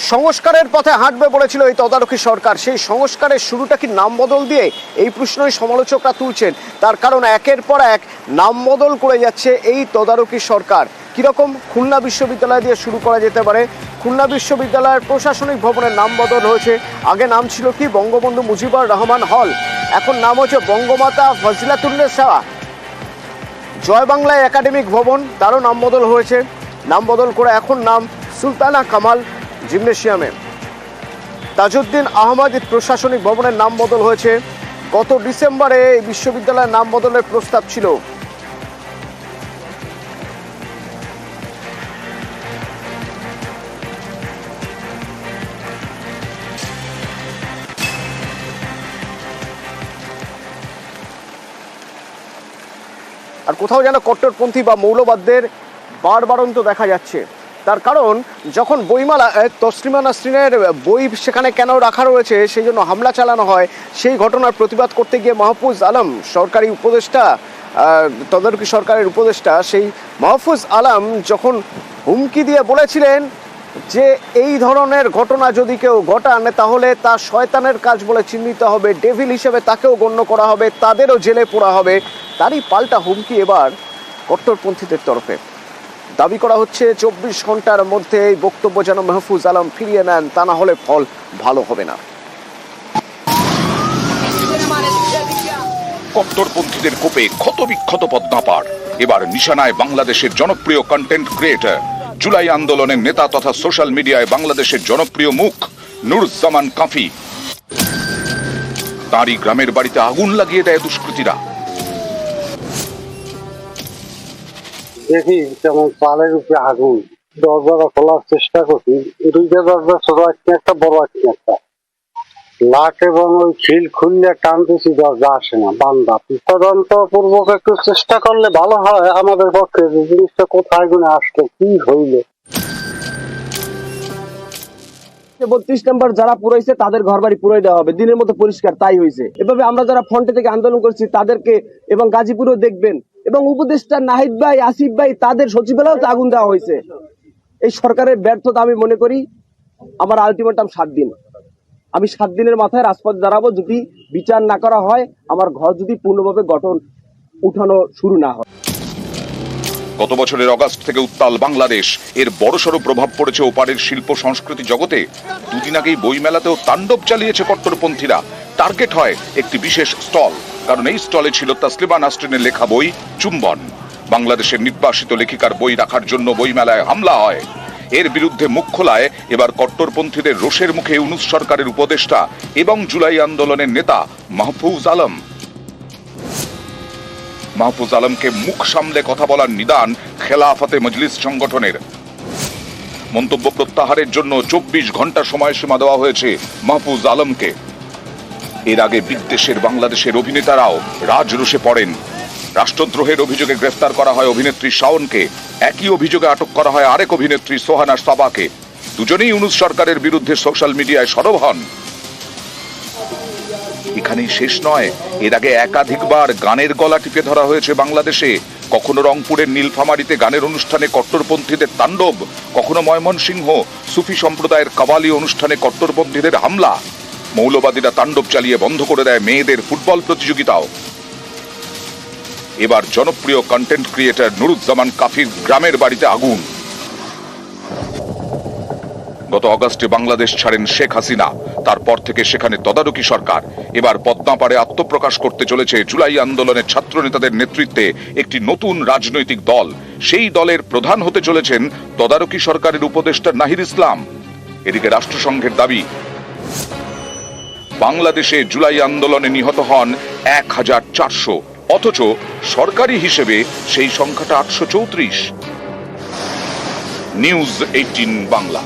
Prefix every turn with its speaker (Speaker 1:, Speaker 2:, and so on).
Speaker 1: সংস্কারের পথে হাঁটবে বলেছিল এই তদারকি সরকার, সেই সংস্কারের শুরুটা কি নাম বদল দিয়ে? এই প্রশ্নই সমালোচকরা তুলছেন। তার কারণ একের পর এক নাম বদল করে যাচ্ছে এই তদারকি সরকার। কিরকম? খুলনা বিশ্ববিদ্যালয় দিয়ে শুরু করা যেতে পারে। খুলনা বিশ্ববিদ্যালয়ের প্রশাসনিক ভবনের নাম বদল হয়েছে। আগে নাম ছিল কি বঙ্গবন্ধু মুজিবুর রহমান হল, এখন নাম হচ্ছে বঙ্গমাতা ফজিলাতুন্নেসা। জয় বাংলা একাডেমিক ভবন, তারও নাম বদল হয়েছে। নাম বদল করে এখন নাম সুলতানা কামাল জিমনেশিয়ামে। তাজউদ্দিন আহমদ প্রশাসনিক ভবনের নাম বদল হয়েছে। গত ডিসেম্বরে এই বিশ্ববিদ্যালয়ের নাম বদলের প্রস্তাব ছিল। আর কোথাও যেন কট্টরপন্থী বা মৌলবাদদের বাড়বাড়ন্ত দেখা যাচ্ছে। তার কারণ যখন বইমেলা তসলিমা নাসরিনের বই সেখানে কেন রাখা রয়েছে সেই জন্য হামলা চালানো হয়, সেই ঘটনার প্রতিবাদ করতে গিয়ে মাহফুজ আলম সরকারি উপদেষ্টা, তদারকি সরকারের উপদেষ্টা, সেই মাহফুজ আলম যখন হুমকি দিয়ে বলেছিলেন যে এই ধরনের ঘটনা যদি কেউ ঘটান তাহলে তা শয়তানের কাজ বলে চিহ্নিত হবে, ডেভিল হিসেবে তাকেও গণ্য করা হবে, তাদেরও জেলে পোড়া হবে, তারই পাল্টা হুমকি এবার কট্টরপন্থীদের তরফে। দাবি করা হচ্ছে 24 ঘন্টার মধ্যে এই বক্তব্য যেন মাহফুজ আলম ফিরিয়ে নেন, তা না হলে ফল ভালো হবে না।
Speaker 2: কট্টরপন্থীদের কোপে ক্ষতবিক্ষত পদ্মাপাড়। এবার নিশানায় বাংলাদেশের জনপ্রিয় কন্টেন্ট ক্রিয়েটর, জুলাই আন্দোলনের নেতা তথা সোশ্যাল মিডিয়ায় বাংলাদেশের জনপ্রিয় মুখ নুরুজ্জামান কাফি। তাঁরই গ্রামের বাড়িতে আগুন লাগিয়ে দেয় দুষ্কৃতীরা।
Speaker 3: দেখি যেমন চালের উপরে আগুন, দরজা খোলার চেষ্টা করছি, দুইটা দরজা, ছোট একটা বড় একটা লাট এবং ওই খিল খুললে টানতেছি, দরজা আসে না, বান্দা। তদন্ত পূর্বক একটু চেষ্টা করলে ভালো হয় আমাদের পক্ষে, যে জিনিসটা কোথায় গুনে আসলো, কি হইলে।
Speaker 4: 32 নম্বর যারা পুরাইছে তাদের ঘর বাড়ি পুরাই দেওয়া হবে, দিনের মতো পরিষ্কার, তাই হয়েছে। এভাবে আমরা যারা ফ্রন্টে থেকে আন্দোলন করছি তাদেরকে, এবং গাজীপুরেও দেখবেন, এবং উপদেষ্টা নাহিদ ভাই, আসিফ ভাই, তাদের সচিবালয়েও তো আগুন দেওয়া হয়েছে। এই সরকারের ব্যর্থতা আমি মনে করি। আমার আলটিমেটাম 7 দিন, আমি 7 দিনের মাথায় রাজপথে দাঁড়াবো। যদি বিচার না করা হয়, আমার ঘর যদি পূর্ণভাবে উঠানো শুরু না হয়।
Speaker 2: গত বছরের অগাস্ট থেকে উত্তাল বাংলাদেশ, এর বড়সড় প্রভাব পড়েছে ওপারের শিল্প সংস্কৃতি জগতে। দুদিন আগেই বইমেলাতেও তাণ্ডব চালিয়েছে কট্টরপন্থীরা। টার্গেট হয় একটি বিশেষ স্টল, কারণ এই স্টলে ছিল তসলিমা নাসরিনের লেখা বই চুম্বন। বাংলাদেশের নির্বাসিত লেখিকার বই রাখার জন্য বইমেলায় হামলা হয়। এর বিরুদ্ধে মুখ খোলায় এবার কট্টরপন্থীদের রোষের মুখে ইউনূস সরকারের উপদেষ্টা এবং জুলাই আন্দোলনের নেতা মাহফুজ আলম। মাহফুজ আলমকে মুখ সামলে কথা বলার নিদান খেলাফতে মজলিস সংগঠনের। মন্তব্য প্রত্যাহারের জন্য 24 ঘন্টা সময়সীমা দেওয়া হয়েছে মাহফুজ আলমকে। এর আগে বিদেশের বাংলাদেশের অভিনেতারাও রাজরোষে পড়েন। রাষ্ট্রদ্রোহের অভিযোগে গ্রেফতার করা হয় অভিনেত্রী শাওনকে, একই অভিযোগে আটক করা হয় আরেক অভিনেত্রী সোহানা সাবাকে। দুজনেই ইউনূস সরকারের বিরুদ্ধে সোশ্যাল মিডিয়ায় সরব হন। এখানেই শেষ নয়, এর আগে একাধিকবার গানের গলা টিপে ধরা হয়েছে বাংলাদেশে। কখনো রংপুরের নীলফামারীতে গানের অনুষ্ঠানে কট্টরপন্থীদের তাণ্ডব, কখনো ময়মনসিংহ সুফি সম্প্রদায়ের কাওয়ালি অনুষ্ঠানে কট্টরপন্থীদের হামলা। মৌলবাদীরা তাণ্ডব চালিয়ে বন্ধ করে দেয় মেয়েদের ফুটবল প্রতিযোগিতাও। এবার জনপ্রিয় কন্টেন্ট ক্রিয়েটর নুরুজ্জামান কাফির গ্রামের বাড়িতে আগুন। গত অগাস্টে বাংলাদেশ ছাড়েন শেখ হাসিনা, তারপর থেকে সেখানে তদারকি সরকার। এবার পদ্মাপাড়ে আত্মপ্রকাশ করতে চলেছে জুলাই আন্দোলনের ছাত্র নেতাদের নেতৃত্বে একটি নতুন রাজনৈতিক দল। সেই দলের প্রধান হতে চলেছেন তদারকি সরকারের উপদেষ্টা নাহিদ ইসলাম। এদিকে রাষ্ট্রসংঘের দাবি, বাংলাদেশে জুলাই আন্দোলনে নিহত হন 1400, অথচ সরকারি হিসেবে সেই সংখ্যাটা 834। নিউজ 18 বাংলা।